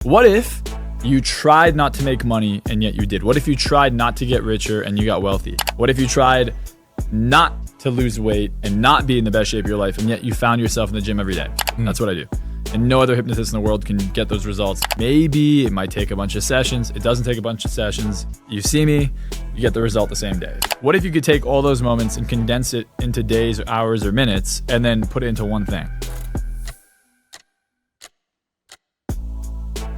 What if you tried not to make money and yet you did? What if you tried not to get richer and you got wealthy? What if you tried not to lose weight and not be in the best shape of your life and yet you found yourself in the gym every day? That's what I do. And no other hypnotist in the world can get those results. Maybe it might take a bunch of sessions. It doesn't take a bunch of sessions. You see me, you get the result the same day. What if you could take all those moments and condense it into days or hours or minutes and then put it into one thing?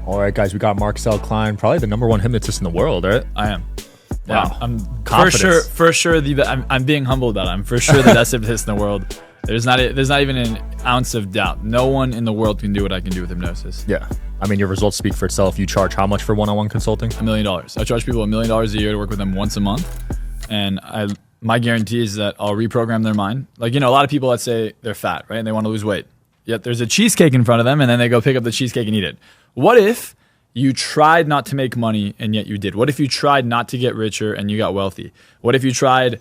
All right, guys, we got Marczell Klein, probably the #1 hypnotist in the world, right? I am. Wow. Yeah, I'm Confidence. for sure. I'm being humble about it. I'm for sure the best hypnotist in the world. There's not even an ounce of doubt. No one in the world can do what I can do with hypnosis. Yeah. I mean, your results speak for itself. You charge how much for one-on-one consulting? $1 million. I charge people $1 million a year to work with them once a month. And my guarantee is that I'll reprogram their mind. Like, a lot of people, let's say they're fat, right? And they want to lose weight. Yet there's a cheesecake in front of them and then they go pick up the cheesecake and eat it. What if you tried not to make money and yet you did? What if you tried not to get richer and you got wealthy? What if you tried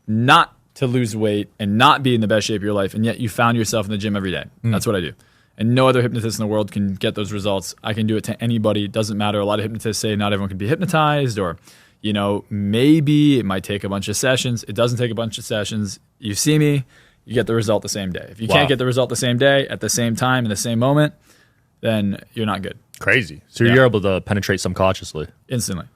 not to lose weight and not be in the best shape of your life and yet you found yourself in the gym every day? That's what I do. And no other hypnotist in the world can get those results. I can do it to anybody. It doesn't matter. A lot of hypnotists say not everyone can be hypnotized, or maybe it might take a bunch of sessions. It doesn't take a bunch of sessions. You see me, you get the result the same day. If you can't get the result the same day, at the same time, in the same moment, then you're not good. Crazy. So you're able to penetrate subconsciously? Instantly.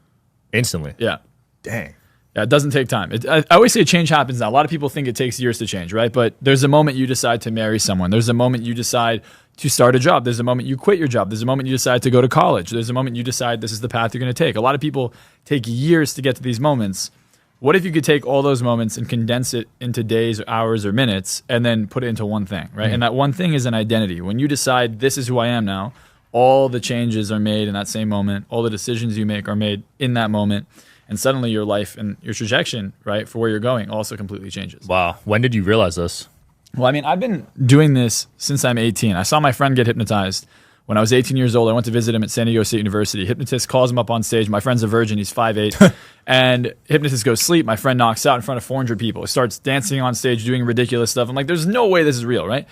Yeah. Dang. Yeah, it doesn't take time. I always say change happens now. A lot of people think it takes years to change, right? But there's a moment you decide to marry someone. There's a moment you decide to start a job. There's a moment you quit your job. There's a moment you decide to go to college. There's a moment you decide this is the path you're going to take. A lot of people take years to get to these moments. What if you could take all those moments and condense it into days or hours or minutes and then put it into one thing, right? And that one thing is an identity. When you decide this is who I am now, all the changes are made in that same moment. All the decisions you make are made in that moment. And suddenly your life and your trajectory, right, for where you're going also completely changes. Wow. When did you realize this? Well, I mean, I've been doing this since I'm 18. I saw my friend get hypnotized. When I was 18 years old, I went to visit him at San Diego State University. Hypnotist calls him up on stage. My friend's a virgin. He's 5'8". And hypnotist goes sleep. My friend knocks out in front of 400 people. He starts dancing on stage, doing ridiculous stuff. I'm like, there's no way this is real, right?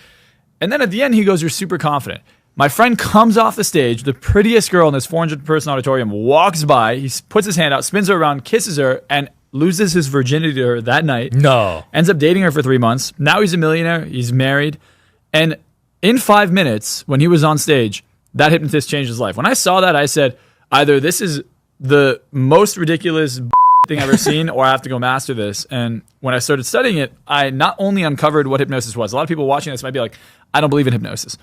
And then at the end, he goes, you're super confident. My friend comes off the stage. The prettiest girl in this 400-person auditorium walks by. He puts his hand out, spins her around, kisses her, and loses his virginity to her that night. No. Ends up dating her for 3 months. Now he's a millionaire. He's married. And in 5 minutes, when he was on stage, that hypnotist changed his life. When I saw that, I said, either this is the most ridiculous thing I've ever seen, or I have to go master this. And when I started studying it, I not only uncovered what hypnosis was. A lot of people watching this might be like, I don't believe in hypnosis.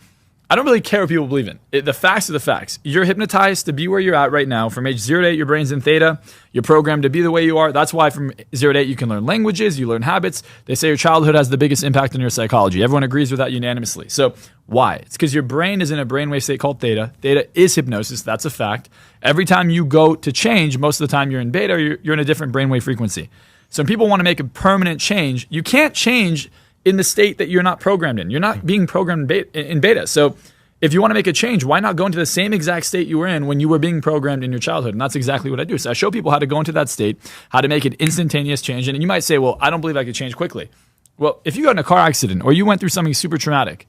I don't really care what people believe in. The facts are the facts. You're hypnotized to be where you're at right now. From age 0 to 8, your brain's in theta. You're programmed to be the way you are. That's why from 0 to 8, you can learn languages, you learn habits. They say your childhood has the biggest impact on your psychology. Everyone agrees with that unanimously. So why? It's because your brain is in a brainwave state called theta. Theta is hypnosis. That's a fact. Every time you go to change, most of the time you're in beta, you're in a different brainwave frequency. So when people want to make a permanent change, you can't change in the state that you're not programmed in. You're not being programmed in beta. So if you want to make a change, why not go into the same exact state you were in when you were being programmed in your childhood? And that's exactly what I do. So I show people how to go into that state, how to make an instantaneous change. And you might say, well, I don't believe I could change quickly. Well, if you got in a car accident or you went through something super traumatic,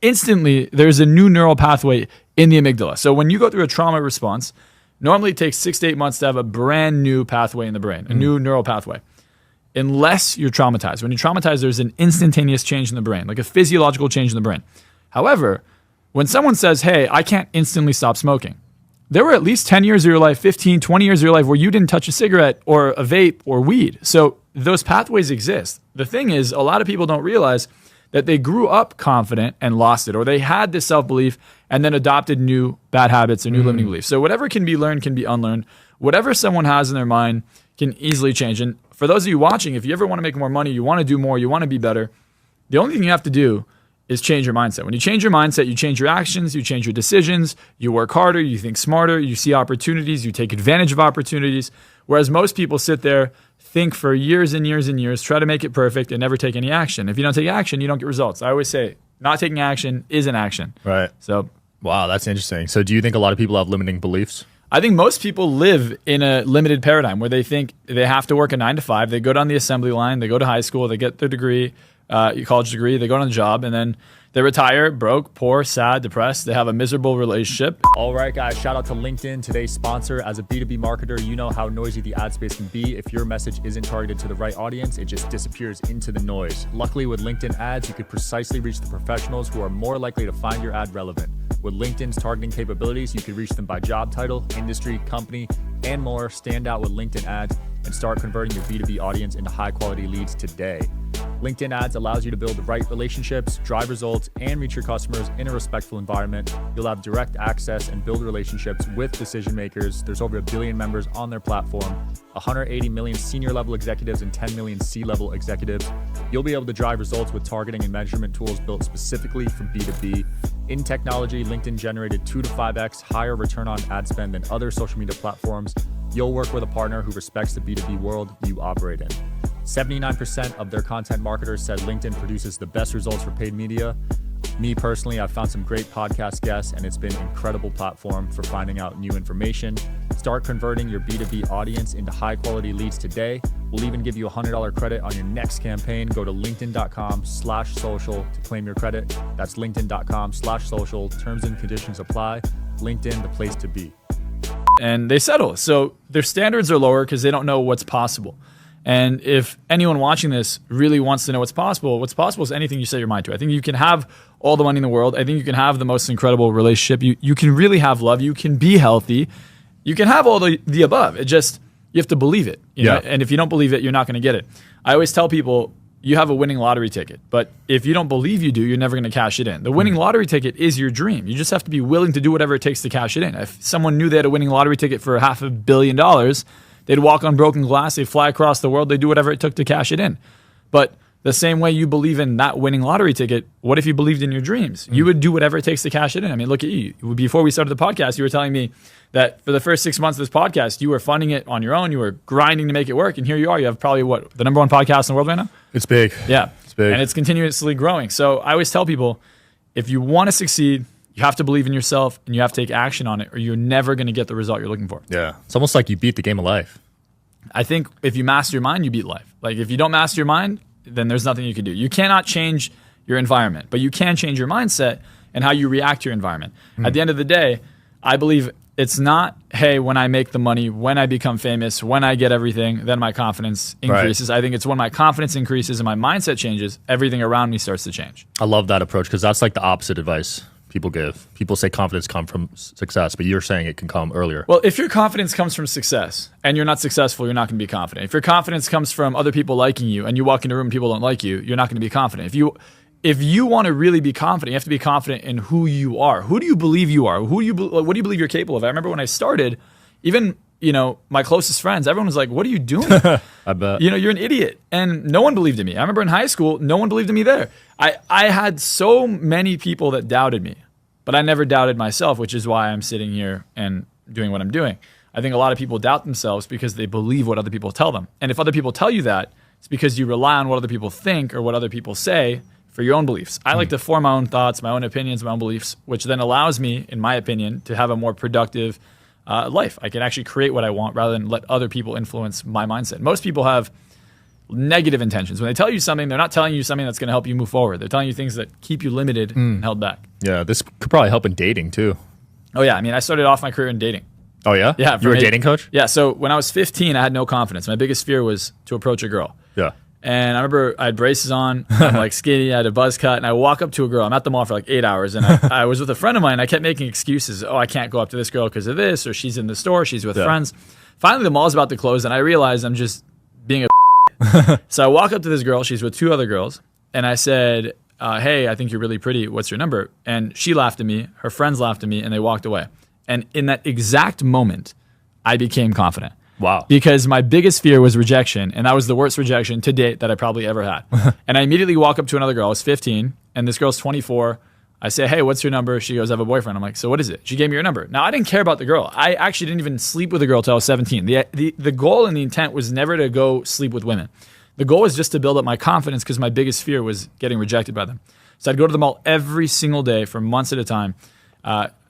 instantly there's a new neural pathway in the amygdala. So when you go through a trauma response, normally it takes 6 to 8 months to have a brand new pathway in the brain, a new neural pathway. Unless you're traumatized. When you're traumatized, there's an instantaneous change in the brain, like a physiological change in the brain. However, when someone says, hey, I can't instantly stop smoking, there were at least 10 years of your life, 15, 20 years of your life where you didn't touch a cigarette or a vape or weed. So those pathways exist. The thing is, a lot of people don't realize that they grew up confident and lost it, or they had this self-belief and then adopted new bad habits or new limiting beliefs. So whatever can be learned can be unlearned. Whatever someone has in their mind can easily change. And for those of you watching, if you ever want to make more money, you want to do more, you want to be better, the only thing you have to do is change your mindset. When you change your mindset, you change your actions, you change your decisions, you work harder, you think smarter, you see opportunities, you take advantage of opportunities. Whereas most people sit there, think for years and years and years, try to make it perfect and never take any action. If you don't take action, you don't get results. I always say, not taking action is an action. Right. So, wow, that's interesting. So do you think a lot of people have limiting beliefs? I think most people live in a limited paradigm where they think they have to work a 9 to 5. They go down the assembly line, they go to high school, they get their degree, college degree, they go on a job, and then They retire broke, poor, sad, depressed. They have a miserable relationship. All right, guys, shout out to LinkedIn, today's sponsor. As a B2B marketer, you know how noisy the ad space can be. If your message isn't targeted to the right audience, it just disappears into the noise. Luckily, with LinkedIn ads, you could precisely reach the professionals who are more likely to find your ad relevant. With LinkedIn's targeting capabilities, you can reach them by job title, industry, company, and more. Stand out with LinkedIn ads and start converting your B2B audience into high-quality leads today. LinkedIn ads allows you to build the right relationships, drive results, and reach your customers in a respectful environment. You'll have direct access and build relationships with decision makers. There's over 1 billion members on their platform, 180 million senior level executives and 10 million C-level executives. You'll be able to drive results with targeting and measurement tools built specifically for B2B. In technology, LinkedIn generated 2 to 5x higher return on ad spend than other social media platforms. You'll work with a partner who respects the B2B world you operate in. 79% of their content marketers said LinkedIn produces the best results for paid media. Me personally, I've found some great podcast guests, and it's been an incredible platform for finding out new information. Start converting your B2B audience into high quality leads today. We'll even give you a $100 credit on your next campaign. Go to linkedin.com/social to claim your credit. That's linkedin.com/social. Terms and conditions apply. LinkedIn, the place to be. And they settle. So their standards are lower because they don't know what's possible. And if anyone watching this really wants to know what's possible is anything you set your mind to. I think you can have all the money in the world. I think you can have the most incredible relationship. You can really have love. You can be healthy. You can have all the above. It just, you have to believe it. You know? And if you don't believe it, you're not going to get it. I always tell people, you have a winning lottery ticket. But if you don't believe you do, you're never going to cash it in. The winning lottery ticket is your dream. You just have to be willing to do whatever it takes to cash it in. If someone knew they had a winning lottery ticket for $500 million, they'd walk on broken glass, they'd fly across the world, they'd do whatever it took to cash it in. But the same way you believe in that winning lottery ticket, what if you believed in your dreams? You would do whatever it takes to cash it in. I mean, look at you. Before we started the podcast, you were telling me that for the first 6 months of this podcast, you were funding it on your own, you were grinding to make it work, and here you are. You have probably, the number 1 podcast in the world right now? It's big. Yeah. It's big. And it's continuously growing. So I always tell people, if you want to succeed, you have to believe in yourself, and you have to take action on it, or you're never going to get the result you're looking for. Yeah. It's almost like you beat the game of life. I think if you master your mind, you beat life. Like if you don't master your mind, then there's nothing you can do. You cannot change your environment, but you can change your mindset and how you react to your environment. At the end of the day, I believe it's not, hey, when I make the money, when I become famous, when I get everything, then my confidence increases. Right. I think it's when my confidence increases and my mindset changes, everything around me starts to change. I love that approach because that's like the opposite advice people give. People say confidence comes from success, but you're saying it can come earlier. Well, if your confidence comes from success and you're not successful, you're not going to be confident. If your confidence comes from other people liking you and you walk into a room and people don't like you, you're not going to be confident. If you want to really be confident, you have to be confident in who you are. Who do you believe you are? What do you believe you're capable of? I remember when I started, even my closest friends, everyone was like, "What are you doing?" I bet. You're an idiot. And no one believed in me. I remember in high school, no one believed in me there. I had so many people that doubted me, but I never doubted myself, which is why I'm sitting here and doing what I'm doing. I think a lot of people doubt themselves because they believe what other people tell them. And if other people tell you that, it's because you rely on what other people think or what other people say for your own beliefs. I like to form my own thoughts, my own opinions, my own beliefs, which then allows me, in my opinion, to have a more productive life. I can actually create what I want rather than let other people influence my mindset. Most people have negative intentions. When they tell you something, they're not telling you something that's going to help you move forward. They're telling you things that keep you limited and held back. Yeah, this could probably help in dating too. Oh yeah, I mean, I started off my career in dating. Oh yeah? Yeah. You were a dating coach? Yeah, so when I was 15, I had no confidence. My biggest fear was to approach a girl. Yeah. And I remember I had braces on, I'm like skinny, I had a buzz cut, and I walk up to a girl. I'm at the mall for like 8 hours, and I was with a friend of mine. I kept making excuses. Oh, I can't go up to this girl because of this, or she's in the store, she's with friends. Finally, the mall's about to close, and I realized I'm just being a So I walk up to this girl, she's with 2 other girls, and I said, hey, I think you're really pretty, what's your number? And she laughed at me, her friends laughed at me, and they walked away. And in that exact moment, I became confident. Wow. Because my biggest fear was rejection, and that was the worst rejection to date that I probably ever had. And I immediately walk up to another girl. I was 15, and this girl's 24. I say, hey, what's your number? She goes, I have a boyfriend. I'm like, so what is it? She gave me your number. Now, I didn't care about the girl. I actually didn't even sleep with a girl till I was 17. The goal and the intent was never to go sleep with women. The goal was just to build up my confidence because my biggest fear was getting rejected by them. So I'd go to the mall every single day for months at a time.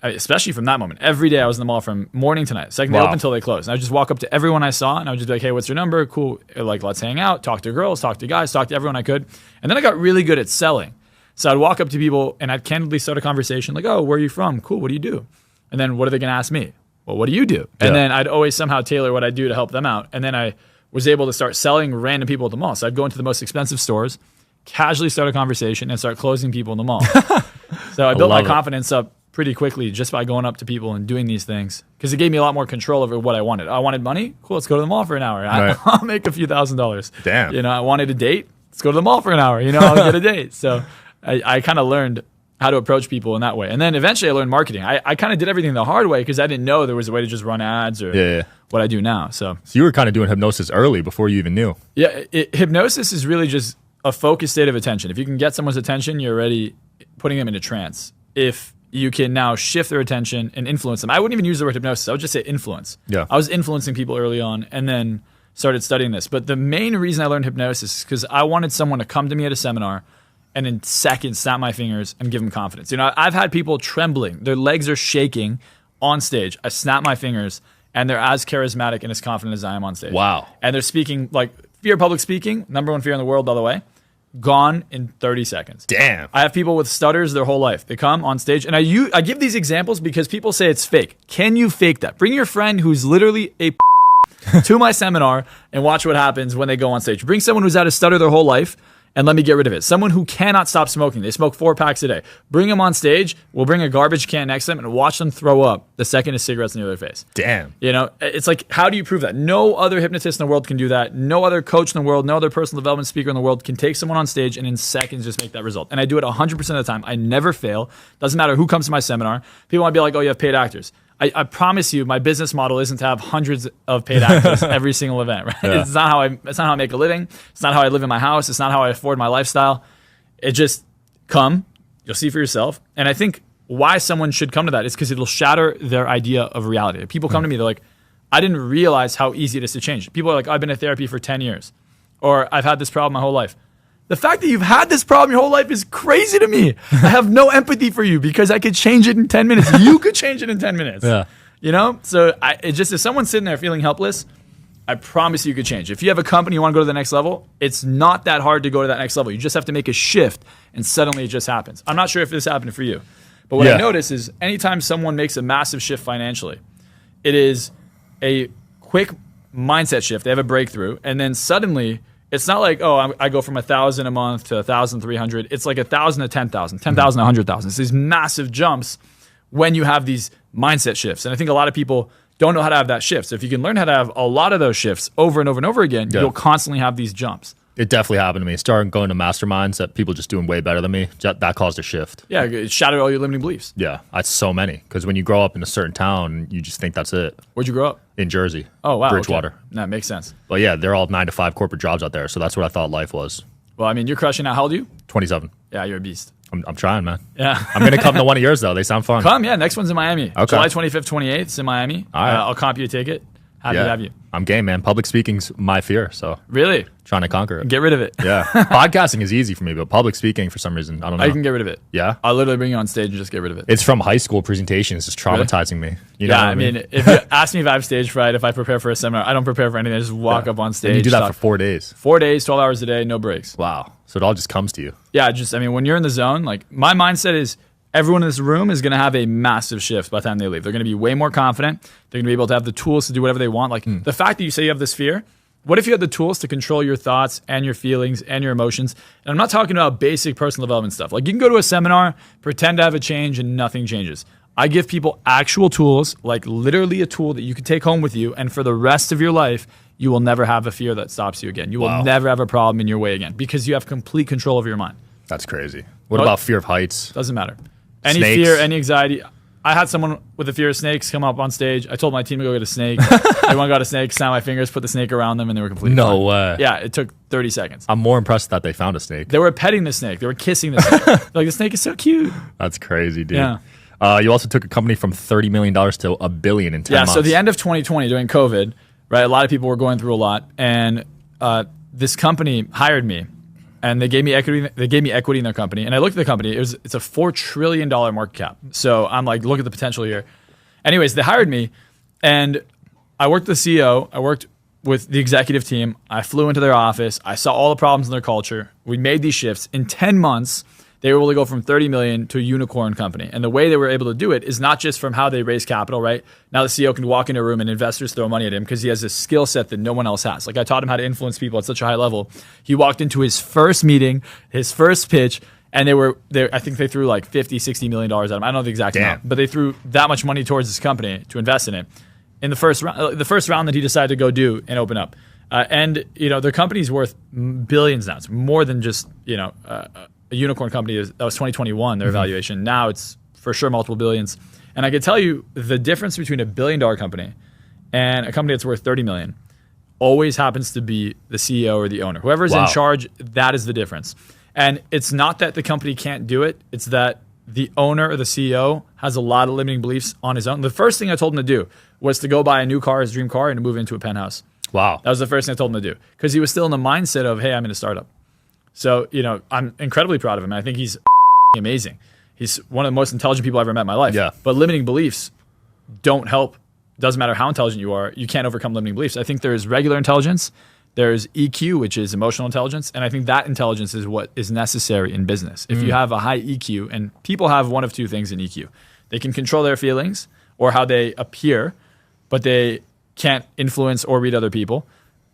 Especially from that moment. Every day I was in the mall from morning to night. Second day open until they closed. And I would just walk up to everyone I saw and I would just be like, hey, what's your number? Cool. Like, let's hang out, talk to girls, talk to guys, talk to everyone I could. And then I got really good at selling. So I'd walk up to people and I'd candidly start a conversation like, oh, where are you from? Cool, what do you do? And then what are they going to ask me? Well, what do you do? And then I'd always somehow tailor what I do to help them out. And then I was able to start selling random people at the mall. So I'd go into the most expensive stores, casually start a conversation, and start closing people in the mall. So I built my confidence up pretty quickly just by going up to people and doing these things, because it gave me a lot more control over what I wanted. I wanted money? Cool, let's go to the mall for an hour. Right. I'll make a few $1,000s. Damn. You know, I wanted a date? Let's go to the mall for an hour. You know, I'll get a date. So I kind of learned how to approach people in that way. And then eventually I learned marketing. I kind of did everything the hard way because I didn't know there was a way to just run ads or what I do now. So you were kind of doing hypnosis early before you even knew. Yeah, hypnosis is really just a focused state of attention. If you can get someone's attention, you're already putting them in a trance. If you can now shift their attention and influence them. I wouldn't even use the word hypnosis. I would just say influence. Yeah. I was influencing people early on and then started studying this. But the main reason I learned hypnosis is because I wanted someone to come to me at a seminar and in seconds snap my fingers and give them confidence. You know, I've had people trembling. Their legs are shaking on stage. I snap my fingers and they're as charismatic and as confident as I am on stage. Wow. And they're speaking, like, fear of public speaking, number one fear in the world, by the way, gone in 30 seconds. Damn. I have people with stutters their whole life. They come on stage, and I give these examples because people say it's fake. Can you fake that? Bring your friend who's literally a to my seminar and watch what happens when they go on stage. Bring someone who's had a stutter their whole life and let me get rid of it. Someone who cannot stop smoking. They smoke 4 packs a day. Bring them on stage. We'll bring a garbage can next to them and watch them throw up the second a cigarette's near their face. Damn. You know, it's like, how do you prove that? No other hypnotist in the world can do that. No other coach in the world, no other personal development speaker in the world can take someone on stage and in seconds just make that result. And I do it 100% of the time. I never fail. Doesn't matter who comes to my seminar. People might be like, oh, you have paid actors. I promise you, my business model isn't to have hundreds of paid actors every single event. Right? Yeah. It's not how I make a living. It's not how I live in my house. It's not how I afford my lifestyle. It just come. You'll see for yourself. And I think why someone should come to that is because it'll shatter their idea of reality. People come to me, they're like, I didn't realize how easy it is to change. People are like, I've been in therapy for 10 years, or I've had this problem my whole life. The fact that you've had this problem your whole life is crazy to me. I have no empathy for you because I could change it in 10 minutes. You could change it in 10 minutes. Yeah. You know? So it just, if someone's sitting there feeling helpless, I promise you could change. If you have a company, you want to go to the next level, it's not that hard to go to that next level. You just have to make a shift and suddenly it just happens. I'm not sure if this happened for you, but what I notice is anytime someone makes a massive shift financially, it is a quick mindset shift. They have a breakthrough, and then suddenly it's not like, oh, I go from 1,000 a month to 1,300. It's like 1,000 to 10,000, 10,000 to 100,000. It's these massive jumps when you have these mindset shifts. And I think a lot of people don't know how to have that shift. So if you can learn how to have a lot of those shifts over and over and over again, you'll constantly have these jumps. It definitely happened to me. Starting going to masterminds that people just doing way better than me, that caused a shift. Yeah, it shattered all your limiting beliefs. Yeah, that's so many. Because when you grow up in a certain town, you just think that's it. Where'd you grow up? In Jersey. Oh, wow. Bridgewater. Okay. That makes sense. But yeah, they're all 9 to 5 corporate jobs out there. So that's what I thought life was. Well, I mean, you're crushing out. How old are you? 27. Yeah, you're a beast. I'm trying, man. Yeah. I'm going to come to one of yours, though. They sound fun. Come, yeah. Next one's in Miami. Okay. July 25th, 28th. It's in Miami. All right. I'll comp you a ticket. Happy to have you. I'm game, man. Public speaking's my fear, so. Really? Trying to conquer it. Get rid of it. Yeah. Podcasting is easy for me, but public speaking, for some reason, I don't know. I can get rid of it. Yeah? I'll literally bring you on stage and just get rid of it. It's from high school presentations. It's traumatizing me. You know yeah, I mean, if you ask me if I have stage fright, if I prepare for a seminar, I don't prepare for anything. I just walk up on stage. And you do that for 4 days. 4 days, 12 hours a day, no breaks. Wow. So it all just comes to you. Yeah, I mean, when you're in the zone, like, my mindset is everyone in this room is going to have a massive shift by the time they leave. They're going to be way more confident. They're going to be able to have the tools to do whatever they want. Like, the fact that you say you have this fear, what if you had the tools to control your thoughts and your feelings and your emotions? And I'm not talking about basic personal development stuff. Like, you can go to a seminar, pretend to have a change, and nothing changes. I give people actual tools, like literally a tool that you can take home with you, and for the rest of your life, you will never have a fear that stops you again. You will never have a problem in your way again because you have complete control over your mind. That's crazy. What about fear of heights? Doesn't matter. Any Snakes? fear, any anxiety. I had someone with a fear of snakes come up on stage. I told my team to go get a snake. Everyone got a snake, snap my fingers, put the snake around them, and they were completely fine. way. Yeah, it took 30 seconds. I'm more impressed that they found a snake. They were petting the snake. They were kissing the snake. Like, the snake is so cute. That's crazy, dude. Yeah. You also took a company from $30 million to $1 billion in 10 months. Yeah, so the end of 2020 during COVID, right, a lot of people were going through a lot, and this company hired me. And they gave me equity. They gave me equity in their company. And I looked at the company. It's a $4 trillion market cap. So I'm like, look at the potential here. Anyways, they hired me, and I worked with the CEO. I worked with the executive team. I flew into their office. I saw all the problems in their culture. We made these shifts. In 10 months, they were able to go from 30 million to a unicorn company. And the way they were able to do it is not just from how they raise capital, right? Now the CEO can walk into a room and investors throw money at him because he has a skill set that no one else has. Like I taught him how to influence people at such a high level. He walked into his first meeting, his first pitch, and I think they threw like $50-60 million at him. I don't know the exact amount, but they threw that much money towards this company to invest in it. In the first round that he decided to go do and open up. And their company's worth billions now. It's more than just, a unicorn company. That was 2021, their valuation. Now it's for sure multiple billions. And I can tell you the difference between a $1 billion company and a company that's worth 30 million always happens to be the CEO or the owner. Whoever's in charge, that is the difference. And it's not that the company can't do it. It's that the owner or the CEO has a lot of limiting beliefs on his own. The first thing I told him to do was to go buy a new car, his dream car, and to move into a penthouse. Wow. That was the first thing I told him to do because he was still in the mindset of, hey, I'm in a startup. So, I'm incredibly proud of him. I think he's amazing. He's one of the most intelligent people I've ever met in my life. Yeah. But limiting beliefs don't help. Doesn't matter how intelligent you are. You can't overcome limiting beliefs. I think there's regular intelligence. There's EQ, which is emotional intelligence. And I think that intelligence is what is necessary in business. If you have a high EQ, and people have one of two things in EQ. They can control their feelings or how they appear, but they can't influence or read other people.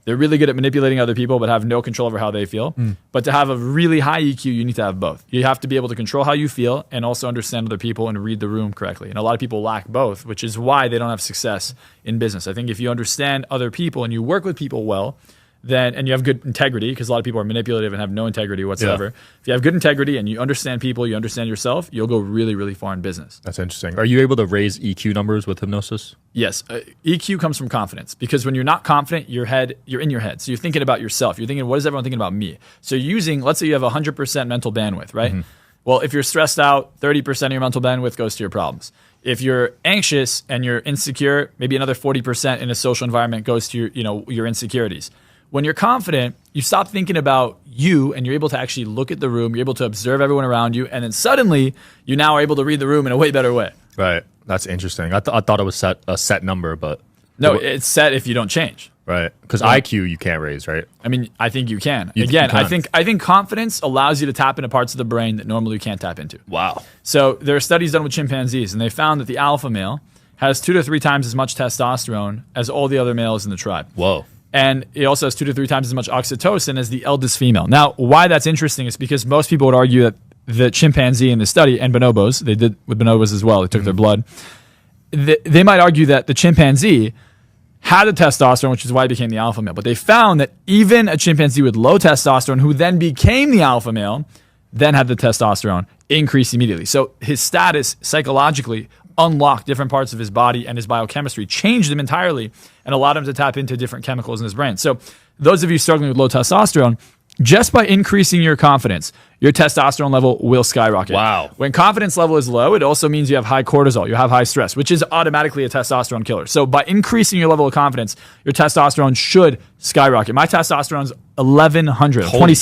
They're really good at manipulating other people, but have no control over how they feel. But to have a really high EQ, you need to have both. You have to be able to control how you feel and also understand other people and read the room correctly. And a lot of people lack both, which is why they don't have success in business. I think if you understand other people and you work with people well, and you have good integrity, because a lot of people are manipulative and have no integrity whatsoever. Yeah. If you have good integrity and you understand people, you understand yourself, you'll go really, really far in business. That's interesting. Are you able to raise EQ numbers with hypnosis? Yes. EQ comes from confidence, because when you're not confident, you're in your head. So you're thinking about yourself. You're thinking, what is everyone thinking about me? So let's say you have 100% mental bandwidth, right? Well, if you're stressed out, 30% of your mental bandwidth goes to your problems. If you're anxious and you're insecure, maybe another 40% in a social environment goes to your insecurities. When you're confident, you stop thinking about you and you're able to actually look at the room. You're able to observe everyone around you. And then suddenly you now are able to read the room in a way better way. Right. That's interesting. I thought it was a set number, but. No, it's set if you don't change. Right. Because IQ you can't raise, right? I mean, I think you can. I think confidence allows you to tap into parts of the brain that normally you can't tap into. Wow. So there are studies done with chimpanzees, and they found that the alpha male has 2 to 3 times as much testosterone as all the other males in the tribe. Whoa. And it also has 2 to 3 times as much oxytocin as the eldest female. Now, why that's interesting is because most people would argue that the chimpanzee in the study, and bonobos, they did with bonobos as well, they took their blood, they might argue that the chimpanzee had the testosterone, which is why it became the alpha male. But they found that even a chimpanzee with low testosterone, who then became the alpha male, then had the testosterone increase immediately. So his status psychologically unlocked different parts of his body and his biochemistry, changed him entirely, and allowed him to tap into different chemicals in his brain. So those of you struggling with low testosterone, just by increasing your confidence, your testosterone level will skyrocket. Wow. When confidence level is low, it also means you have high cortisol, you have high stress, which is automatically a testosterone killer. So by increasing your level of confidence, your testosterone should skyrocket. My testosterone's 1100, 20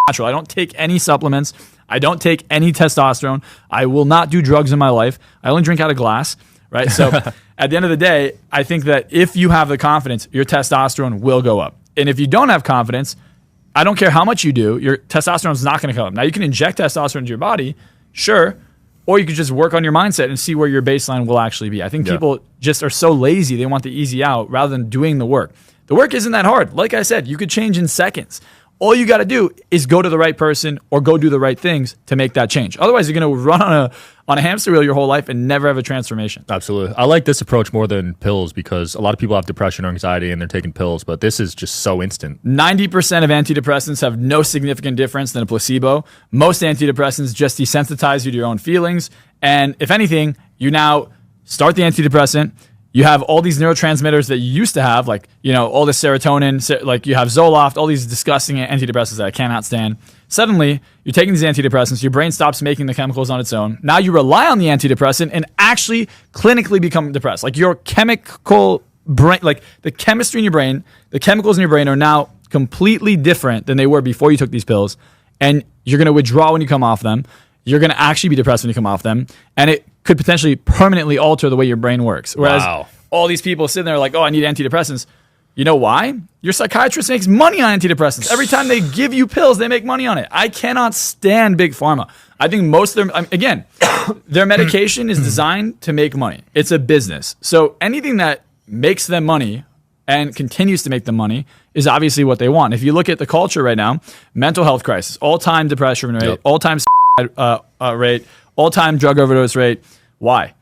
natural. I don't take any supplements. I don't take any testosterone. I will not do drugs in my life. I only drink out of glass, right? So at the end of the day, I think that if you have the confidence, your testosterone will go up. And if you don't have confidence, I don't care how much you do, your testosterone is not going to come up. Now, you can inject testosterone into your body, sure, or you could just work on your mindset and see where your baseline will actually be. I think people just are so lazy, they want the easy out rather than doing the work. The work isn't that hard. Like I said, you could change in seconds. All you got to do is go to the right person or go do the right things to make that change. Otherwise, you're going to run on a hamster wheel your whole life and never have a transformation. Absolutely. I like this approach more than pills because a lot of people have depression or anxiety and they're taking pills, but this is just so instant. 90% of antidepressants have no significant difference than a placebo. Most antidepressants just desensitize you to your own feelings. And if anything, you now start the antidepressant. You have all these neurotransmitters that you used to have, like, all this serotonin, like you have Zoloft, all these disgusting antidepressants that I cannot stand. Suddenly, you're taking these antidepressants, your brain stops making the chemicals on its own. Now you rely on the antidepressant and actually clinically become depressed. Like your chemical brain, like the chemistry in your brain, the chemicals in your brain are now completely different than they were before you took these pills. And you're going to withdraw when you come off them. You're going to actually be depressed when you come off them. And it could potentially permanently alter the way your brain works. Whereas all these people sitting there like, oh, I need antidepressants. You know why? Your psychiatrist makes money on antidepressants. Every time they give you pills, they make money on it. I cannot stand Big Pharma. I think most of them, again, their medication is designed to make money. It's a business. So anything that makes them money and continues to make them money is obviously what they want. If you look at the culture right now, mental health crisis, all-time depression rate, all-time rate, all-time drug overdose rate. Why?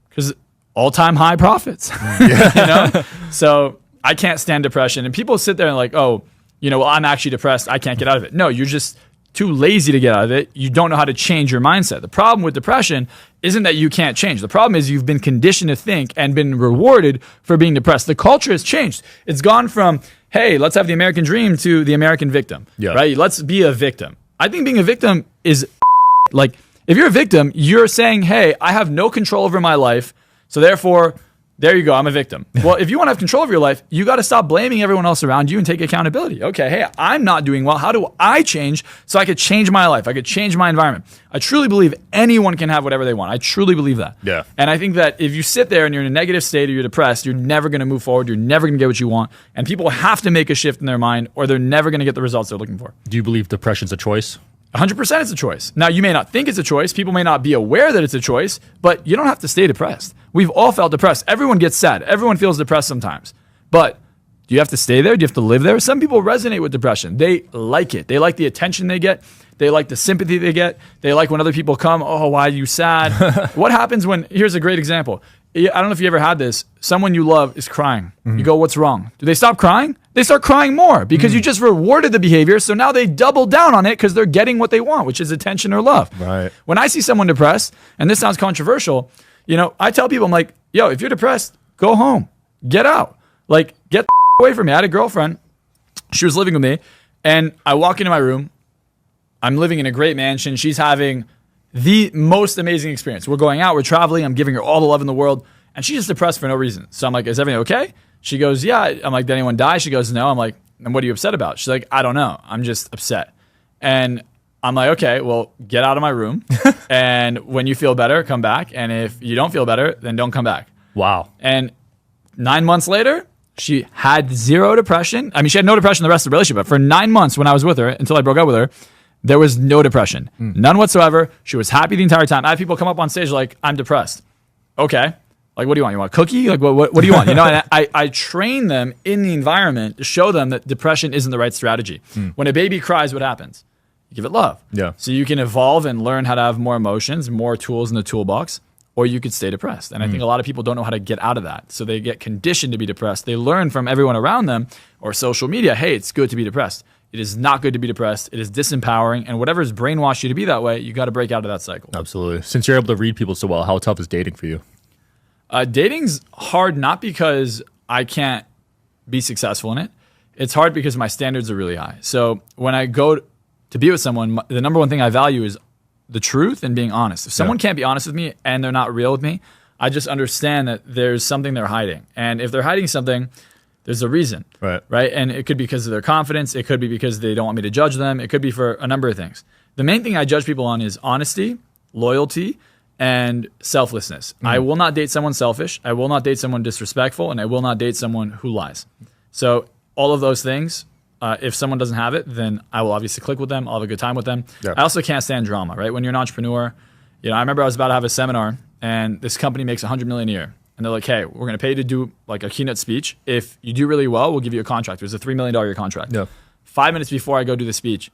Because all-time high profits. You know? So I can't stand depression. And people sit there and like, oh, you know, well, I'm actually depressed. I can't get out of it. No, you're just too lazy to get out of it. You don't know how to change your mindset. The problem with depression isn't that you can't change. The problem is you've been conditioned to think and been rewarded for being depressed. The culture has changed. It's gone from, hey, let's have the American dream to the American victim, right? Let's be a victim. I think being a victim is like, if you're a victim, you're saying, hey, I have no control over my life. So therefore, there you go, I'm a victim. Well, if you want to have control of your life, you got to stop blaming everyone else around you and take accountability. Okay, hey, I'm not doing well. How do I change so I could change my life? I could change my environment. I truly believe anyone can have whatever they want. I truly believe that. Yeah. And I think that if you sit there and you're in a negative state or you're depressed, you're never going to move forward. You're never going to get what you want. And people have to make a shift in their mind or they're never going to get the results they're looking for. Do you believe depression's a choice? 100% it's a choice. Now, you may not think it's a choice. People may not be aware that it's a choice, but you don't have to stay depressed. We've all felt depressed. Everyone gets sad. Everyone feels depressed sometimes. But do you have to stay there? Do you have to live there? Some people resonate with depression. They like it. They like the attention they get. They like the sympathy they get. They like when other people come, oh, why are you sad? What happens when, here's a great example. I don't know if you ever had this. Someone you love is crying. You go, what's wrong? Do they stop crying? They start crying more because you just rewarded the behavior. So now they double down on it because they're getting what they want, which is attention or love. Right. When I see someone depressed, and this sounds controversial, you know, I tell people, I'm like, yo, if you're depressed, go home. Get out. Like, get the away from me. I had a girlfriend. She was living with me. And I walk into my room. I'm living in a great mansion. She's having the most amazing experience. We're going out, we're traveling, I'm giving her all the love in the world, and she's just depressed for no reason. So I'm like, is everything okay? She goes, yeah. I'm like, did anyone die? She goes, no. I'm like, and what are you upset about? She's like, I don't know. I'm just upset. And I'm like, okay, well, get out of my room. And when you feel better, come back. And if you don't feel better, then don't come back. Wow. And 9 months later, she had zero depression. I mean, she had no depression the rest of the relationship, but for 9 months when I was with her, until I broke up with her, there was no depression, none whatsoever. She was happy the entire time. I had people come up on stage like, I'm depressed. Okay. Like, what do you want? You want a cookie? Like, what do you want? You know, and I train them in the environment to show them that depression isn't the right strategy. When a baby cries, what happens? You give it love. Yeah. So you can evolve and learn how to have more emotions, more tools in the toolbox, or you could stay depressed. And I think a lot of people don't know how to get out of that. So they get conditioned to be depressed. They learn from everyone around them or social media, hey, it's good to be depressed. It is not good to be depressed. It is disempowering. And whatever has brainwashed you to be that way, you got to break out of that cycle. Absolutely. Since you're able to read people so well, how tough is dating for you? Dating's hard not because I can't be successful in it. It's hard because my standards are really high. So when I go to be with someone, the number one thing I value is the truth and being honest. If someone can't be honest with me and they're not real with me, I just understand that there's something they're hiding. And if they're hiding something, there's a reason, right? And it could be because of their confidence. It could be because they don't want me to judge them. It could be for a number of things. The main thing I judge people on is honesty, loyalty, and selflessness. I will not date someone selfish. I will not date someone disrespectful, and I will not date someone who lies. So all of those things, if someone doesn't have it, then I will obviously click with them. I'll have a good time with them. Yeah. I also can't stand drama, right? When you're an entrepreneur, you know, I remember I was about to have a seminar, and this company makes $100 million a year. And they're like, hey, we're going to pay you to do like a keynote speech. If you do really well, we'll give you a contract. It was a $3 million a year contract. Yeah. 5 minutes before I go do the speech,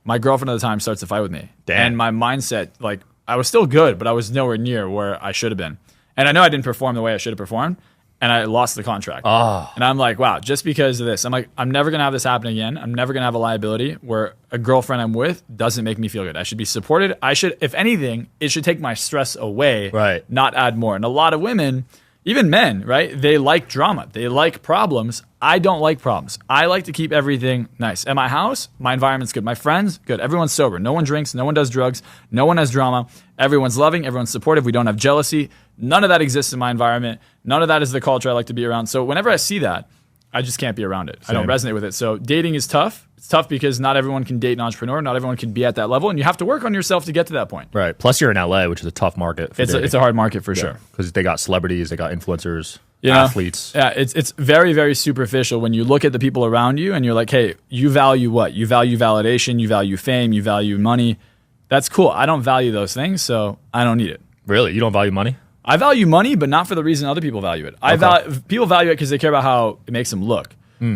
my girlfriend at the time starts to fight with me. Damn. And my mindset, like, I was still good, but I was nowhere near where I should have been. And I know I didn't perform the way I should have performed, and I lost the contract. Oh. And I'm like, wow, just because of this. I'm like, I'm never going to have this happen again. I'm never going to have a liability where a girlfriend I'm with doesn't make me feel good. I should be supported. I should, if anything, it should take my stress away, not add more. And a lot of women, even men, right? They like drama. They like problems. I don't like problems. I like to keep everything nice. At my house, my environment's good. My friends, good. Everyone's sober. No one drinks. No one does drugs. No one has drama. Everyone's loving. Everyone's supportive. We don't have jealousy. None of that exists in my environment. None of that is the culture I like to be around. So whenever I see that, I just can't be around it. Same. I don't resonate with it. So dating is tough. It's tough because not everyone can date an entrepreneur. Not everyone can be at that level. And you have to work on yourself to get to that point. Right. Plus you're in LA, which is a tough market for dating. It's a hard market for sure. Because they got celebrities, they got influencers, athletes. Yeah, it's very, very superficial when you look at the people around you and you're like, hey, you value what? You value validation, you value fame, you value money. that's cool. I don't value those things, so I don't need it. Really? You don't value money? I value money, but not for the reason other people value it. People value it because they care about how it makes them look.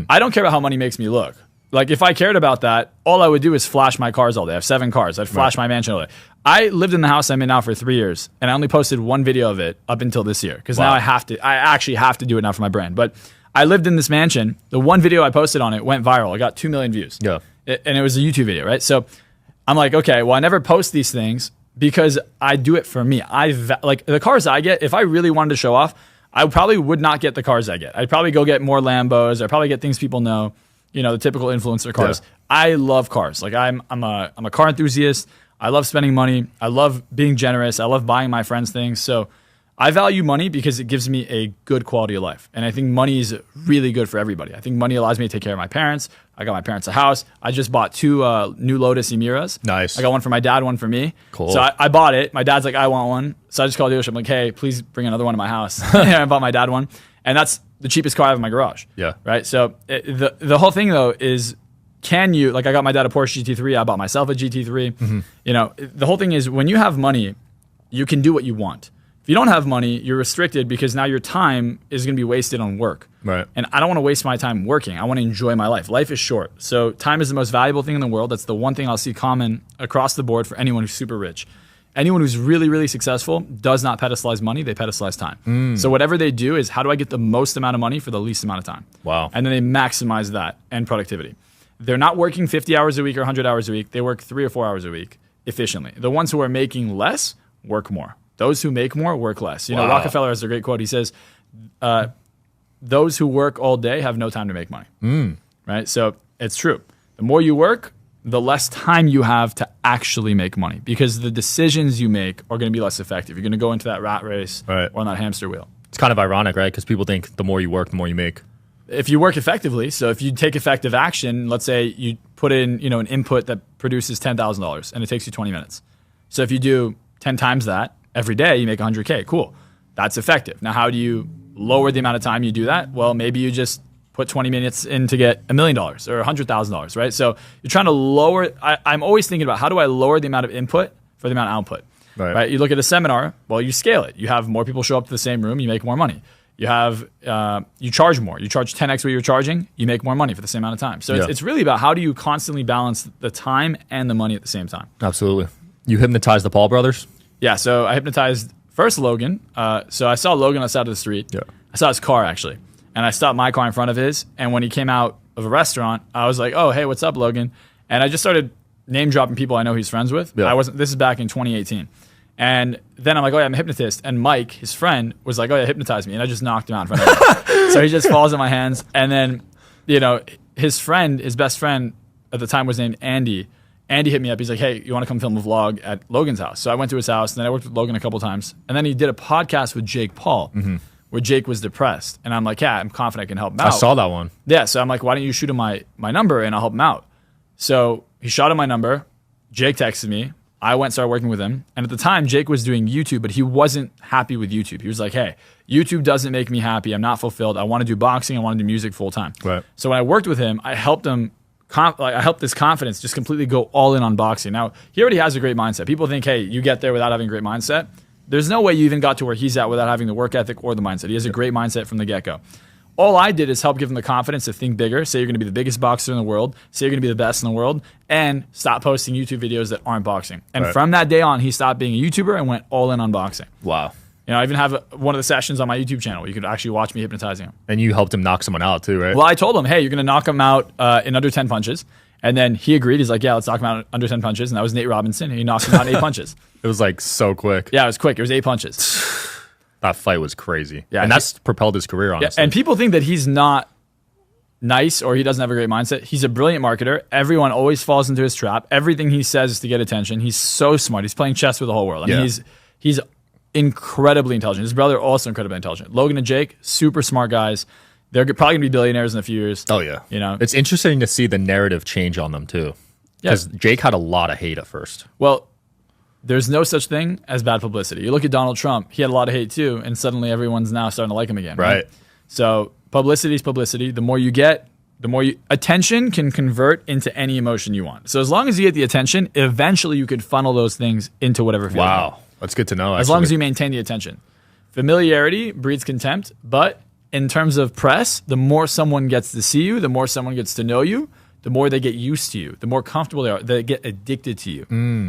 I don't care about how money makes me look. Like, if I cared about that, all I would do is flash my cars all day. I have 7 cars. I'd flash my mansion all day. I lived in the house I'm in now for 3 years, and I only posted 1 video of it up until this year because now I actually have to do it now for my brand. But I lived in this mansion. The 1 video I posted on it went viral. I got 2 million views. Yeah. And it was a YouTube video, right? So I'm like, okay, well, I never post these things because I do it for me. Like, the cars I get, if I really wanted to show off, I probably would not get the cars I get. I'd probably go get more Lambos. I'd probably get things people know, you know, the typical influencer cars. Yeah. I love cars. Like, I'm a car enthusiast. I love spending money. I love being generous. I love buying my friends things. So I value money because it gives me a good quality of life. And I think money is really good for everybody. I think money allows me to take care of my parents. I got my parents a house. I just bought 2 new Lotus Emiras. Nice. I got one for my dad, one for me. Cool. So I bought it. My dad's like, I want one. So I just called the dealership. I'm like, hey, please bring another one to my house. And I bought my dad one. And that's the cheapest car I have in my garage. Yeah. Right? So the whole thing, though, is can you, like, I got my dad a Porsche GT3. I bought myself a GT3. Mm-hmm. You know, the whole thing is when you have money, you can do what you want. If you don't have money, you're restricted because now your time is going to be wasted on work. Right. And I don't want to waste my time working. I want to enjoy my life. Life is short. So time is the most valuable thing in the world. That's the one thing I'll see common across the board for anyone who's super rich. Anyone who's really, really successful does not pedestalize money. They pedestalize time. So whatever they do is, how do I get the most amount of money for the least amount of time? Wow. And then they maximize that and productivity. They're not working 50 hours a week or 100 hours a week. They work 3 or 4 hours a week efficiently. The ones who are making less work more. Those who make more work less. You know, Rockefeller has a great quote. He says, those who work all day have no time to make money. Right? So it's true. The more you work, the less time you have to actually make money because the decisions you make are going to be less effective. You're going to go into that rat race or on that hamster wheel. It's kind of ironic, right? Because people think the more you work, the more you make. If you work effectively, so if you take effective action, let's say you put in, you know, an input that produces $10,000 and it takes you 20 minutes. So if you do 10 times that every day, you make 100K. Cool. That's effective. Now, how do you lower the amount of time you do that? Well, maybe you just put 20 minutes in to get $1 million or $100,000, right? So you're trying to lower. I'm always thinking about how do I lower the amount of input for the amount of output, right? You look at a seminar, well, you scale it. You have more people show up to the same room, you make more money. You have, you charge more. You charge 10x what you're charging, you make more money for the same amount of time. So it's really about how do you constantly balance the time and the money at the same time. Absolutely. You hypnotized the Paul brothers? Yeah, so I hypnotized first Logan. So I saw Logan on the side of the street. Yeah. I saw his car, actually. And I stopped my car in front of his. And when he came out of a restaurant, I was like, oh, hey, what's up, Logan? And I just started name dropping people I know he's friends with. Yeah. This is back in 2018. And then I'm like, oh, yeah, I'm a hypnotist. And Mike, his friend, was like, oh, yeah, hypnotize me. And I just knocked him out in front of him. So he just falls in my hands. And then, you know, his best friend at the time was named Andy. Andy hit me up. He's like, hey, you want to come film a vlog at Logan's house? So I went to his house, and then I worked with Logan a couple times. And then he did a podcast with Jake Paul, where Jake was depressed. And I'm like, yeah, I'm confident I can help him out. I saw that one. Yeah, so I'm like, why don't you shoot him my number, and I'll help him out? So he shot him my number. Jake texted me. I started working with him. And at the time, Jake was doing YouTube, but he wasn't happy with YouTube. He was like, hey, YouTube doesn't make me happy. I'm not fulfilled. I want to do boxing. I want to do music full time. Right. So when I worked with him, I helped him. I helped this confidence just completely go all in on boxing. Now, he already has a great mindset. People think, hey, you get there without having a great mindset. There's no way you even got to where he's at without having the work ethic or the mindset. He has a great mindset from the get-go. All I did is help give him the confidence to think bigger, say you're going to be the biggest boxer in the world, say you're going to be the best in the world, and stop posting YouTube videos that aren't boxing. And from that day on, he stopped being a YouTuber and went all in on boxing. Wow. You know, I even have one of the sessions on my YouTube channel where you could actually watch me hypnotizing him. And you helped him knock someone out too, right? Well, I told him, hey, you're going to knock him out in under 10 punches. And then he agreed. He's like, yeah, let's knock him out under 10 punches. And that was Nate Robinson. And he knocked him out in 8 punches. It was like so quick. Yeah, it was quick. It was 8 punches. That fight was crazy. Yeah, and that's propelled his career, honestly. Yeah, and people think that he's not nice or he doesn't have a great mindset. He's a brilliant marketer. Everyone always falls into his trap. Everything he says is to get attention. He's so smart. He's playing chess with the whole world. I mean, he's incredibly intelligent. His brother also incredibly intelligent. Logan and Jake, super smart guys. They're probably going to be billionaires in a few years. Oh, yeah. You know, it's interesting to see the narrative change on them, too. Because Jake had a lot of hate at first. Well, there's no such thing as bad publicity. You look at Donald Trump, he had a lot of hate, too, and suddenly everyone's now starting to like him again. Right. So publicity is publicity. The more you get, attention can convert into any emotion you want. So as long as you get the attention, eventually you could funnel those things into whatever feeling. Wow. That's good to know. As long as you maintain the attention. Familiarity breeds contempt, but in terms of press, the more someone gets to see you, the more someone gets to know you, the more they get used to you, the more comfortable they are, they get addicted to you,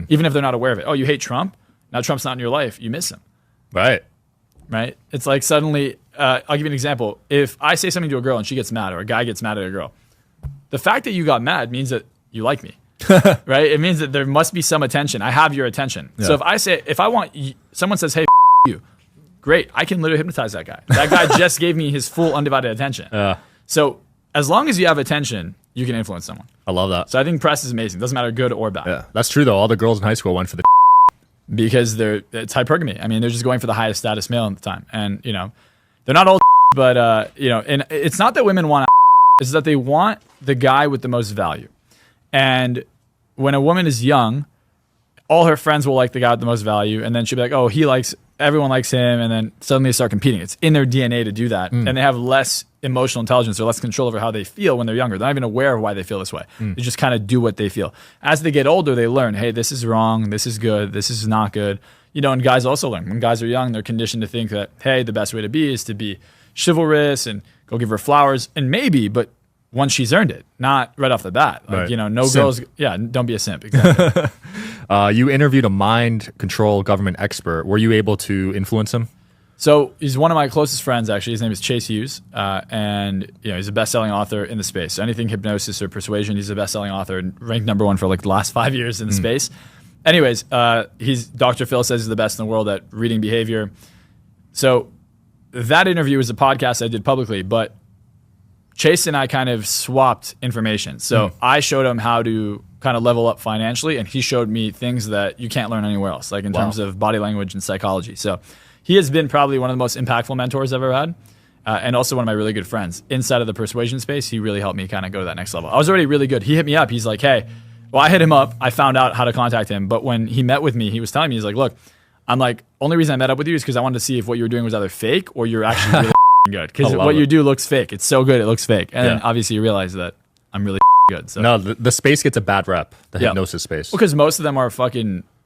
even if they're not aware of it. Oh, you hate Trump? Now Trump's not in your life. You miss him. Right. It's like suddenly, I'll give you an example. If I say something to a girl and she gets mad, or a guy gets mad at a girl, the fact that you got mad means that you like me, right? It means that there must be some attention. I have your attention. Yeah. So if I want, someone says, hey, you, great. I can literally hypnotize that guy. That guy just gave me his full undivided attention. So as long as you have attention, you can influence someone. I love that. So I think press is amazing. Doesn't matter good or bad. Yeah, that's true though. All the girls in high school went for the because it's hypergamy. I mean, they're just going for the highest status male at the time. And, you know, they're not all but, you know, and it's not that women want it's that they want the guy with the most value. And when a woman is young, all her friends will like the guy with the most value. And then she'll be like, oh, everyone likes him. And then suddenly they start competing. It's in their DNA to do that. And they have less emotional intelligence or less control over how they feel when they're younger. They're not even aware of why they feel this way. They just kind of do what they feel. As they get older, they learn, hey, this is wrong. This is good. This is not good. You know, and guys also learn. When guys are young, they're conditioned to think that, hey, the best way to be is to be chivalrous and go give her flowers. And maybe, but once she's earned it, not right off the bat. Like, you know, no simp. Girls. Yeah, don't be a simp. Exactly. You interviewed a mind control government expert. Were you able to influence him? So he's one of my closest friends, actually. His name is Chase Hughes, and you know he's a best-selling author in the space. So anything hypnosis or persuasion, he's a best-selling author and ranked #1 for like the last 5 years in the space. Anyways, Dr. Phil says he's the best in the world at reading behavior. So that interview was a podcast I did publicly, but Chase and I kind of swapped information. So I showed him how to kind of level up financially, and he showed me things that you can't learn anywhere else, like in terms of body language and psychology. So he has been probably one of the most impactful mentors I've ever had, and also one of my really good friends. Inside of the persuasion space, he really helped me kind of go to that next level. I was already really good. He hit me up. He's like, hey, well, I hit him up. I found out how to contact him. But when he met with me, he was telling me, he's like, look, I'm like, only reason I met up with you is because I wanted to see if what you were doing was either fake or you're actually really good. Because what you do looks fake. It's so good, it looks fake. And then obviously you realize that I'm really good. So. No, the space gets a bad rep, the hypnosis space. Because most of them are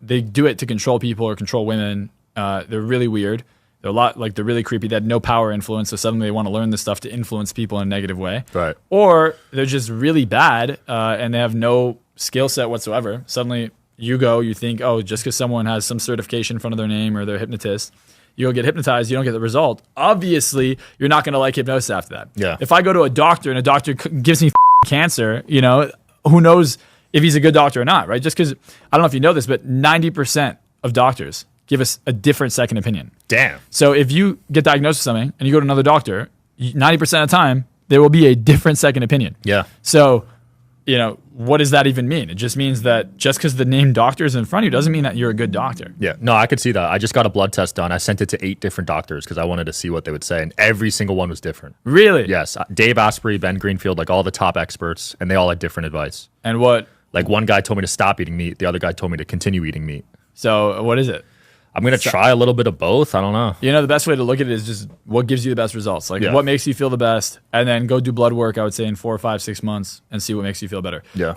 they do it to control people or control women. They're really weird. They're they're really creepy. They had no power influence, so suddenly they want to learn this stuff to influence people in a negative way. Right. Or they're just really bad and they have no skill set whatsoever. Suddenly you think, oh, just because someone has some certification in front of their name or they're a hypnotist, you go get hypnotized, you don't get the result. Obviously, you're not going to like hypnosis after that. Yeah. If I go to a doctor and a doctor gives me cancer, you know, who knows if he's a good doctor or not, right? Just because, I don't know if you know this, but 90% of doctors give us a different second opinion. Damn. So if you get diagnosed with something and you go to another doctor, 90% of the time, there will be a different second opinion. Yeah. So, you know, what does that even mean? It just means that just because the name doctor is in front of you doesn't mean that you're a good doctor. Yeah. No, I could see that. I just got a blood test done. I sent it to 8 different doctors because I wanted to see what they would say. And every single one was different. Really? Yes. Dave Asprey, Ben Greenfield, like all the top experts. And they all had different advice. And what? Like one guy told me to stop eating meat. The other guy told me to continue eating meat. So what is it? I'm going to try a little bit of both. I don't know. You know, the best way to look at it is just what gives you the best results. Like what makes you feel the best, and then go do blood work, I would say, in 4 or 5, 6 months and see what makes you feel better. Yeah.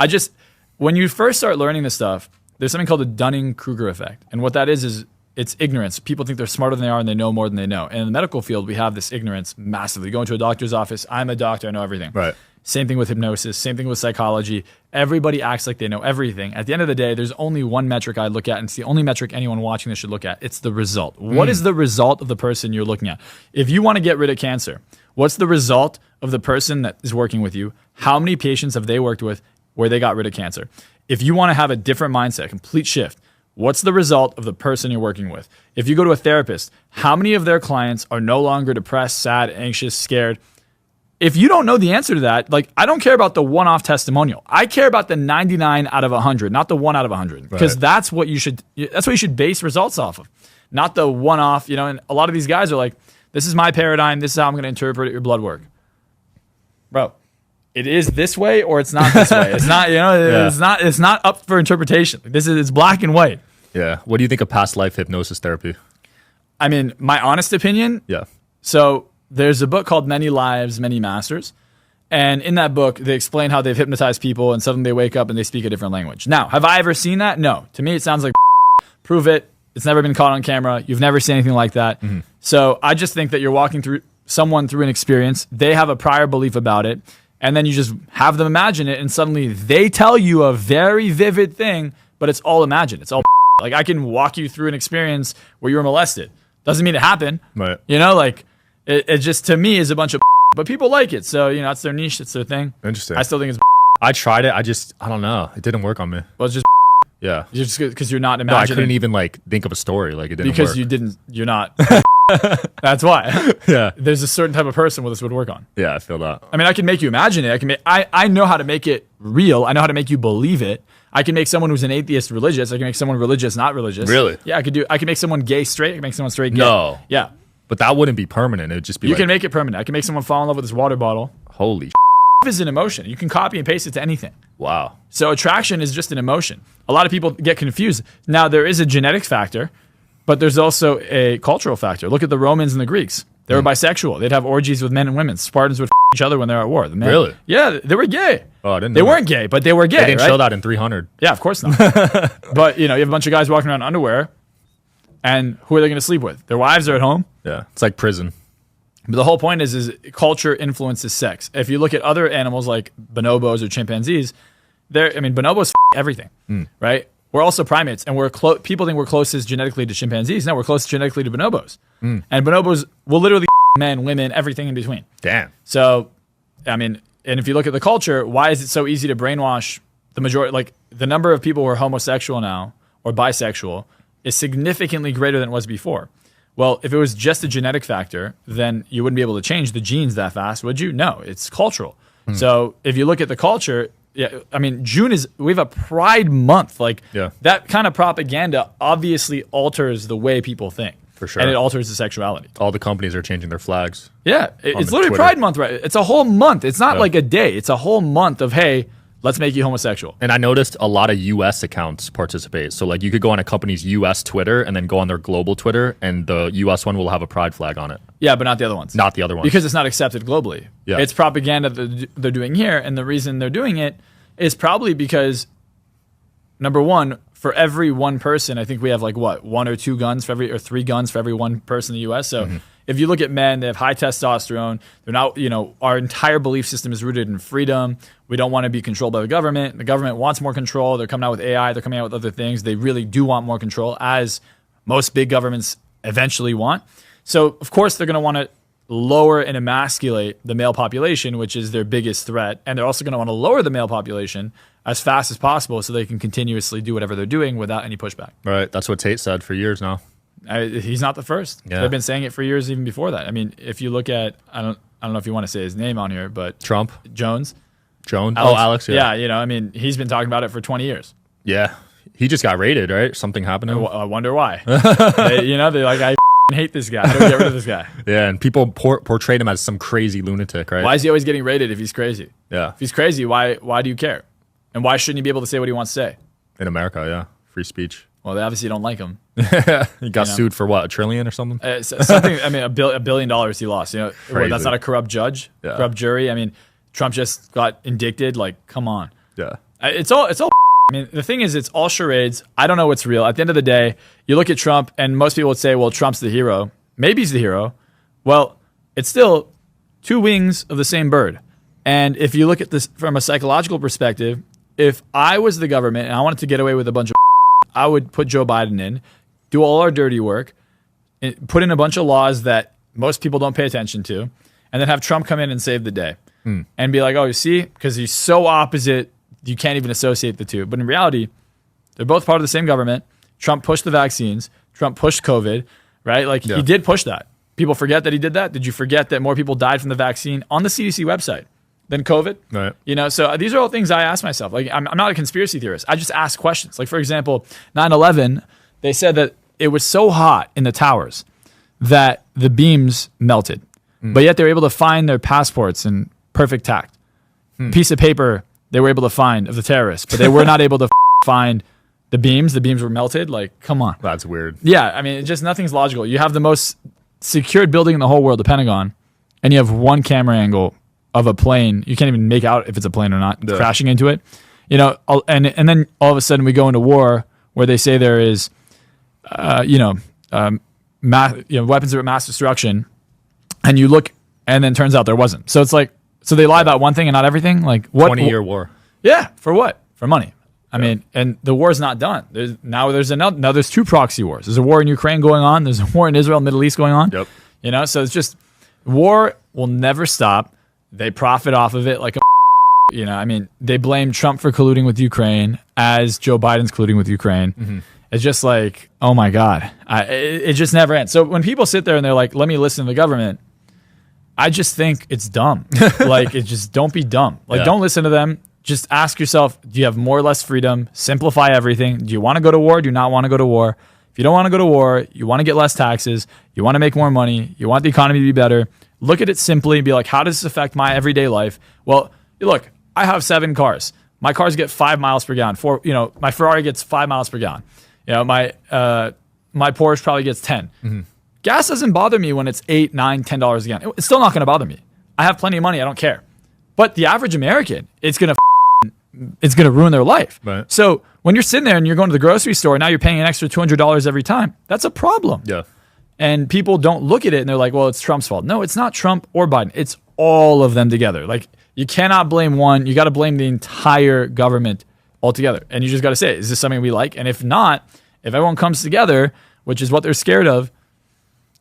When you first start learning this stuff, there's something called the Dunning-Kruger effect. And what that is it's ignorance. People think they're smarter than they are and they know more than they know. And in the medical field, we have this ignorance massively. Go into a doctor's office, I'm a doctor, I know everything. Right. Same thing with hypnosis, same thing with psychology. Everybody acts like they know everything. At the end of the day, there's only one metric I look at, and it's the only metric anyone watching this should look at. It's the result. What is the result of the person you're looking at? If you want to get rid of cancer, what's the result of the person that is working with you? How many patients have they worked with where they got rid of cancer? If you want to have a different mindset, complete shift, what's the result of the person you're working with? If you go to a therapist, how many of their clients are no longer depressed, sad, anxious, scared? If you don't know the answer to that, like, I don't care about the one-off testimonial. I care about the 99 out of 100, not the 1 out of 100, because that's what you should base results off of, not the one-off. You know, and a lot of these guys are like, "This is my paradigm. This is how I'm going to interpret your blood work." Bro, it is this way or it's not this way. It's not, you know, it's not up for interpretation. It's black and white. Yeah. What do you think of past life hypnosis therapy? I mean, my honest opinion. Yeah. So there's a book called Many Lives, Many Masters. And in that book, they explain how they've hypnotized people and suddenly they wake up and they speak a different language. Now, have I ever seen that? No. To me, it sounds like prove it. It's never been caught on camera. You've never seen anything like that. Mm-hmm. So I just think that you're walking through someone through an experience. They have a prior belief about it. And then you just have them imagine it. And suddenly they tell you a very vivid thing, but it's all imagined. It's all like I can walk you through an experience where you were molested. Doesn't mean it happened. Right. You know, like it just to me is a bunch of but people like it. So, you know, it's their niche. It's their thing. Interesting. I still think it's I tried it. I don't know. It didn't work on me. well, it's just Yeah. just because you're not No, I imagining. couldn't even like think of a story. Like it didn't because work. you're not. That's why. Yeah. There's a certain type of person where this would work on. Yeah, I feel that. I mean, I can make you imagine it. I know how to make it real. I know how to make you believe it. I can make someone who's an atheist religious. I can make someone religious not religious. Really? Yeah, I can make someone gay straight. I can make someone straight gay. No. Yeah. But that wouldn't be permanent. It would just be You like, can make it permanent. I can make someone fall in love with this water bottle. holy Is an emotion. You can copy and paste it to anything. wow. So attraction is just an emotion. A lot of people get confused. Now, there is a genetic factor, but there's also a cultural factor. Look at the Romans and the Greeks. They were bisexual. They'd have orgies with men and women. Spartans would each other when they were at war. The men, Really? Yeah, they were gay. Oh, I didn't They know weren't gay, but they were gay, They didn't right? show that in 300. Yeah, of course not. But, you know, you have a bunch of guys walking around in underwear, and who are they going to sleep with? Their wives are at home. Yeah. It's like prison. But the whole point is culture influences sex. If you look at other animals like bonobos or chimpanzees, bonobos everything, right? We're also primates, and people think we're closest genetically to chimpanzees. No, we're closest genetically to bonobos. And bonobos will literally men, women, everything in between. Damn. So, I mean, and if you look at the culture, why is it so easy to brainwash the majority? Like the number of people who are homosexual now or bisexual is significantly greater than it was before. Well, if it was just a genetic factor, then you wouldn't be able to change the genes that fast, would you? No, it's cultural. So if you look at the culture, yeah, I mean, we have a Pride Month. Like that kind of propaganda obviously alters the way people think. For sure. And it alters the sexuality. All the companies are changing their flags. Yeah, it's literally Twitter. Pride Month, right? It's a whole month. It's not like a day. It's a whole month of, hey, let's make you homosexual. And I noticed a lot of U.S. accounts participate. So like you could go on a company's U.S. Twitter and then go on their global Twitter, and the U.S. one will have a pride flag on it. Yeah, but not the other ones. Not the other ones. Because it's not accepted globally. Yeah. It's propaganda that they're doing here, and the reason they're doing it is probably because, number one, for every one person, I think we have like what, 1 or 2 guns or 3 guns for every one person in the U.S. So if you look at men, they have high testosterone. They're not, our entire belief system is rooted in freedom. We don't want to be controlled by the government. The government wants more control. They're coming out with AI. They're coming out with other things. They really do want more control, as most big governments eventually want. So of course they're going to want to lower and emasculate the male population, which is their biggest threat. And they're also going to want to lower the male population as fast as possible so they can continuously do whatever they're doing without any pushback. Right. That's what Tate said for years now. He's not the first. Yeah. They've been saying it for years even before that. I mean, if you look at, I don't know if you want to say his name on here, but Trump. Jones. Alex. Yeah. I mean, he's been talking about it for 20 years. Yeah. He just got raided, right? Something happened to him. I wonder why. They're like, I hate this guy. Don't get rid of this guy. Yeah, and people portrayed him as some crazy lunatic, right? Why is he always getting raided if he's crazy? Yeah. If he's crazy, why do you care? And why shouldn't he be able to say what he wants to say? In America, yeah. Free speech. Well, they obviously don't like him. He got sued for what, $1 trillion or something? Something. I mean, $1 billion he lost. Crazy. That's not a corrupt judge, corrupt jury. I mean, Trump just got indicted. Like, come on. Yeah. It's all. I mean, the thing is, it's all charades. I don't know what's real. At the end of the day, you look at Trump, and most people would say, well, Trump's the hero. Maybe he's the hero. Well, it's still 2 wings of the same bird. And if you look at this from a psychological perspective, if I was the government and I wanted to get away with a bunch of I would put Joe Biden in, do all our dirty work, put in a bunch of laws that most people don't pay attention to, and then have Trump come in and save the day. And be like, oh, you see? Because he's so opposite, you can't even associate the two. But in reality, they're both part of the same government. Trump pushed the vaccines. Trump pushed COVID, right? Like, he did push that. People forget that he did that. Did you forget that more people died from the vaccine on the CDC website than COVID? Right. So these are all things I ask myself. Like, I'm not a conspiracy theorist. I just ask questions. Like, for example, 9/11, they said that it was so hot in the towers that the beams melted. But yet they were able to find their passports in perfect tact. Piece of paper they were able to find of the terrorists, but they were not able to find the beams. The beams were melted. Like, come on. That's weird. Yeah, I mean, nothing's logical. You have the most secured building in the whole world, the Pentagon, and you have one camera angle of a plane. You can't even make out if it's a plane or not, crashing into it. You know, and then all of a sudden we go into war where they say there is, weapons of mass destruction, and you look, and then turns out there wasn't. So it's like, so they lie about one thing and not everything. Like what? 20-year war. Yeah, for what? For money. I mean, and the war's not done. There's two proxy wars. There's a war in Ukraine going on. There's a war in Israel, Middle East going on. Yep. You know, so it's just war will never stop. They profit off of it like a. You know, I mean, they blame Trump for colluding with Ukraine as Joe Biden's colluding with Ukraine. Mm-hmm. It's just like, oh my God, it just never ends. So when people sit there and they're like, let me listen to the government, I just think it's dumb. Like, it's just, don't be dumb. Like, don't listen to them. Just ask yourself, do you have more or less freedom? Simplify everything. Do you want to go to war? Do you not want to go to war? If you don't want to go to war, you want to get less taxes, you want to make more money, you want the economy to be better, look at it simply and be like, how does this affect my everyday life? Well, look, I have 7 cars. My cars get 5 miles per gallon. My Ferrari gets 5 miles per gallon. You know, my Porsche probably gets 10. Mm-hmm. Gas doesn't bother me when it's $8, $9, $10 a gallon. It's still not going to bother me. I have plenty of money. I don't care. But the average American, it's going to ruin their life. Right. So when you're sitting there and you're going to the grocery store, now you're paying an extra $200 every time. That's a problem. Yeah. And people don't look at it and they're like, well, it's Trump's fault. No, it's not Trump or Biden. It's all of them together. Like, you cannot blame one. You got to blame the entire government altogether. And you just got to say, is this something we like? And if not, if everyone comes together, which is what they're scared of,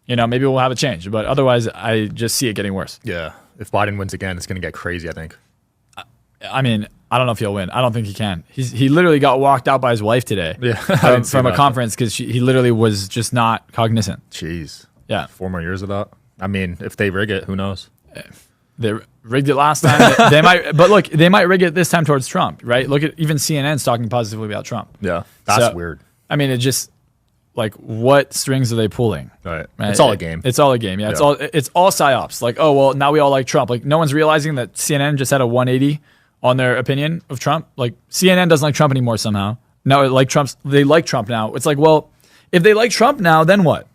you know, maybe we'll have a change. But otherwise, I just see it getting worse. Yeah. If Biden wins again, it's going to get crazy, I think. I mean, I don't know if he'll win. I don't think he can. He literally got walked out by his wife today from a conference because he literally was just not cognizant. Jeez. Yeah. 4 more years of that. I mean, if they rig it, who knows? They rigged it last time. They might, but look, they might rig it this time towards Trump, right? Look at even CNN's talking positively about Trump. Yeah, that's weird. I mean, it just like, what strings are they pulling? Right. It's all a game. It's all a game. Yeah. It's all psyops. Like, oh well, now we all like Trump. Like, no one's realizing that CNN just had a 180 on their opinion of Trump. Like, CNN doesn't like Trump anymore somehow. Now, they like Trump now. It's like, well, if they like Trump now, then what?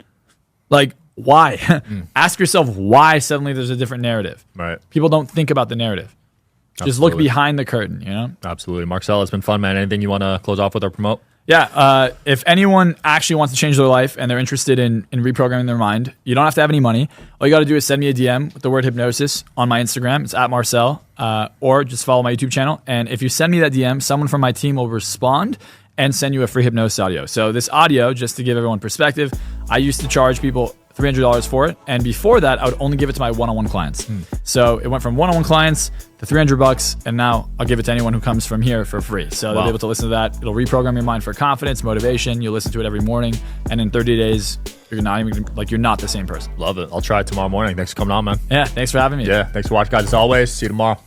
Like, why? Ask yourself why suddenly there's a different narrative. Right. People don't think about the narrative. Just look behind the curtain, you know? Absolutely. Marczell, it's been fun, man. Anything you want to close off with or promote? Yeah. If anyone actually wants to change their life and they're interested in reprogramming their mind, you don't have to have any money. All you got to do is send me a DM with the word hypnosis on my Instagram. It's @Marczell, or just follow my YouTube channel. And if you send me that DM, someone from my team will respond and send you a free hypnosis audio. So this audio, just to give everyone perspective, I used to charge people $300 for it, and before that I would only give it to my one-on-one clients. So it went from one-on-one clients to $300, and now I'll give it to anyone who comes from here for free. So they'll be able to listen to that. It'll reprogram your mind for confidence, motivation. You'll listen to it every morning, and in 30 days you're not the same person. Love it. I'll try it tomorrow morning. Thanks for coming on, man. Yeah, thanks for having me. Yeah, thanks for watching, guys. As always, see you tomorrow.